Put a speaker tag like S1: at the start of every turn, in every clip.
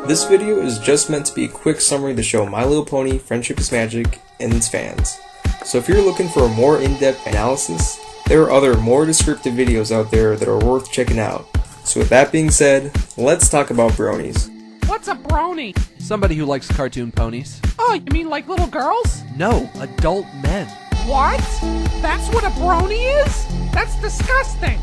S1: This video is just meant to be a quick summary to show My Little Pony: Friendship is Magic and its fans. So if you're looking for a more in-depth analysis, there are other more descriptive videos out there that are worth checking out. So with that being said, let's talk about bronies.
S2: What's a brony?
S3: Somebody who likes cartoon ponies.
S2: Oh, you mean like little girls?
S3: No, adult men.
S2: What? That's what a brony is? That's disgusting.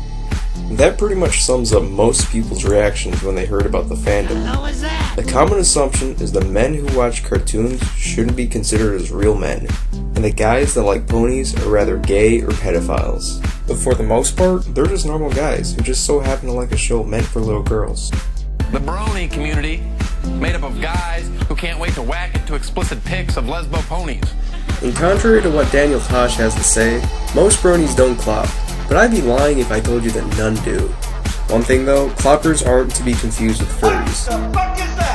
S1: That pretty much sums up most people's reactions when they heard about the fandom.
S4: How was that?
S1: The common assumption is the men who watch cartoons shouldn't be considered as real men, and the guys that like ponies are rather gay or pedophiles. But for the most part, they're just normal guys who just so happen to like a show meant for little girls.
S5: The Brony community, made up of guys who can't wait to whack it to explicit pics of lesbo ponies.
S1: And contrary to what Daniel Tosh has to say, most bronies don't clop, but I'd be lying if I told you that none do. One thing though, cloppers aren't to be confused with furries.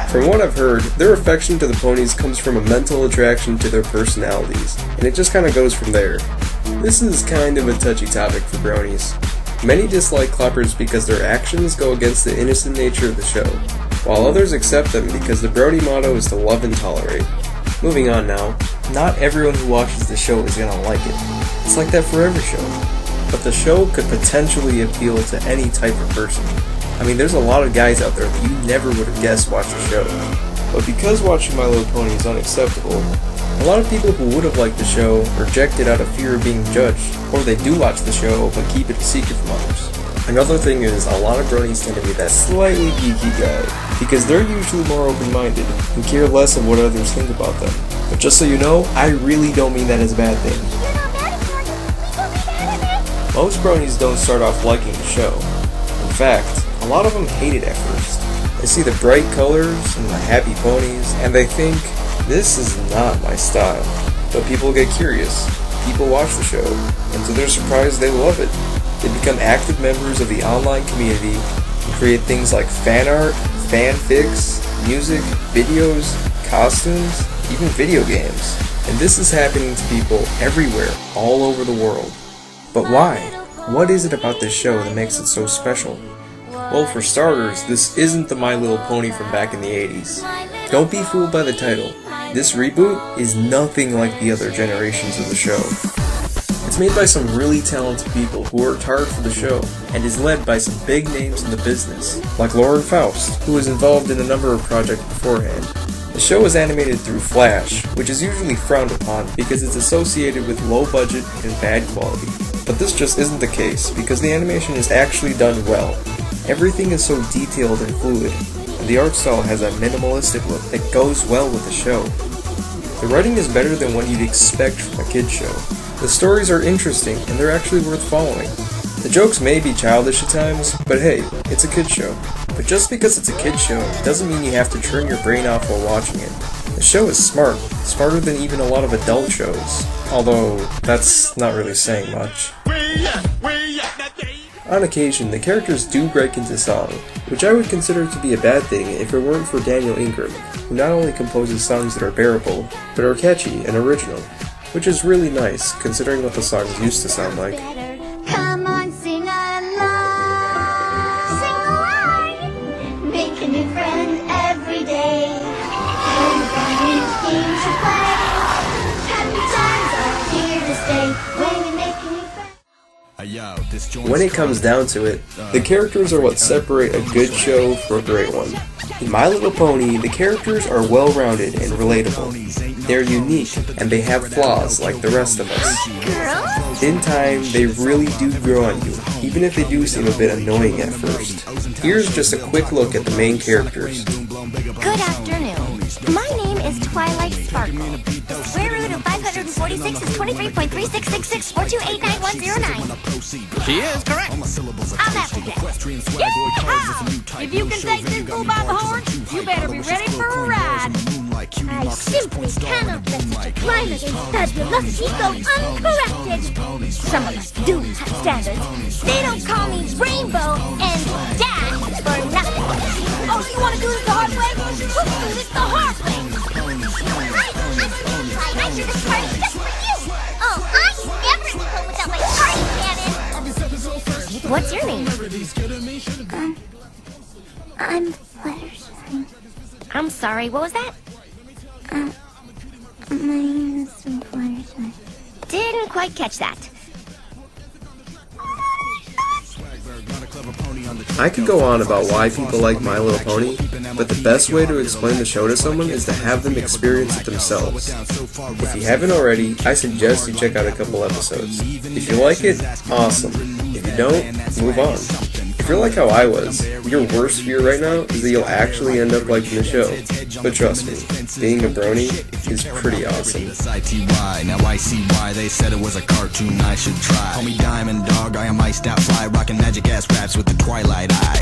S1: From what I've heard, their affection to the ponies comes from a mental attraction to their personalities, and it just kinda goes from there. This is kind of a touchy topic for bronies. Many dislike cloppers because their actions go against the innocent nature of the show, while others accept them because the brony motto is to love and tolerate. Moving on now, not everyone who watches the show is gonna like it. It's like that for every show. But the show could potentially appeal to any type of person. I mean, there's a lot of guys out there that you never would have guessed watched the show. But because watching My Little Pony is unacceptable, a lot of people who would have liked the show reject it out of fear of being judged, or they do watch the show but keep it a secret from others. Another thing is, a lot of bronies tend to be that slightly geeky guy, because they're usually more open-minded and care less of what others think about them. But just so you know, I really don't mean that as a bad thing. Most bronies don't start off liking the show. In fact, a lot of them hate it at first. They see the bright colors and the happy ponies, and they think, this is not my style. But people get curious, people watch the show, and to their surprise they love it. They become active members of the online community and create things like fan art, fanfics, music, videos, costumes, even video games. And this is happening to people everywhere, all over the world. But why? What is it about this show that makes it so special? Well, for starters, this isn't the My Little Pony from back in the 80s. Don't be fooled by the title. This reboot is nothing like the other generations of the show. It's made by some really talented people who worked hard for the show, and is led by some big names in the business, like Lauren Faust, who was involved in a number of projects beforehand. The show is animated through Flash, which is usually frowned upon because it's associated with low budget and bad quality. But this just isn't the case, because the animation is actually done well. Everything is so detailed and fluid, and the art style has a minimalistic look that goes well with the show. The writing is better than what you'd expect from a kid's show. The stories are interesting, and they're actually worth following. The jokes may be childish at times, but hey, it's a kid's show. But just because it's a kid's show doesn't mean you have to turn your brain off while watching it. The show is smart, smarter than even a lot of adult shows. Although, that's not really saying much. On occasion, the characters do break into song, which I would consider to be a bad thing if it weren't for Daniel Ingram, who not only composes songs that are bearable, but are catchy and original, which is really nice considering what the songs used to sound like.
S4: Come on, sing along. Sing along. Make a new friend every day. And new games to play. Happy times are here to stay. When you make a new friend.
S1: When it comes down to it, the characters are what separate a good show from a great one. In My Little Pony, the characters are well-rounded and relatable. They're unique, and they have flaws like the rest of us. In time, they really do grow on you, even if they do seem a bit annoying at first. Here's just a quick look at the main characters.
S6: Good afternoon. My name is Twilight Sparkle. The square root of 546 is 23.3664289109.
S5: She is correct.
S6: I'm after that.
S7: Yeah! If you can take this bull by the horns, you better be ready for a ride.
S6: I simply cannot let such a climate and fabulosity go uncorrected. Some of us do have standards. They don't call me Rainbow and Dash for nothing.
S7: Oh, so you want to do this the hard way? Let's do this the hard way.
S6: I should this party just for you. Oh, I never leave home without my party cannon. What's your name? I'm Fluttershy.
S7: I'm sorry, what was that?
S6: My name is Fluttershy.
S7: Didn't quite catch that.
S1: I could go on about why people like My Little Pony, but the best way to explain the show to someone is to have them experience it themselves. If you haven't already, I suggest you check out a couple episodes. If you like it, awesome. If you don't, move on. If you're like how I was, your worst fear right now is that you'll actually end up liking the show. But trust me, being a brony is pretty awesome.
S8: Now I see why they said it was a cartoon I should try. Call me Diamond Dog, I am iced out fly, rocking magic ass raps with the Twilight Eye.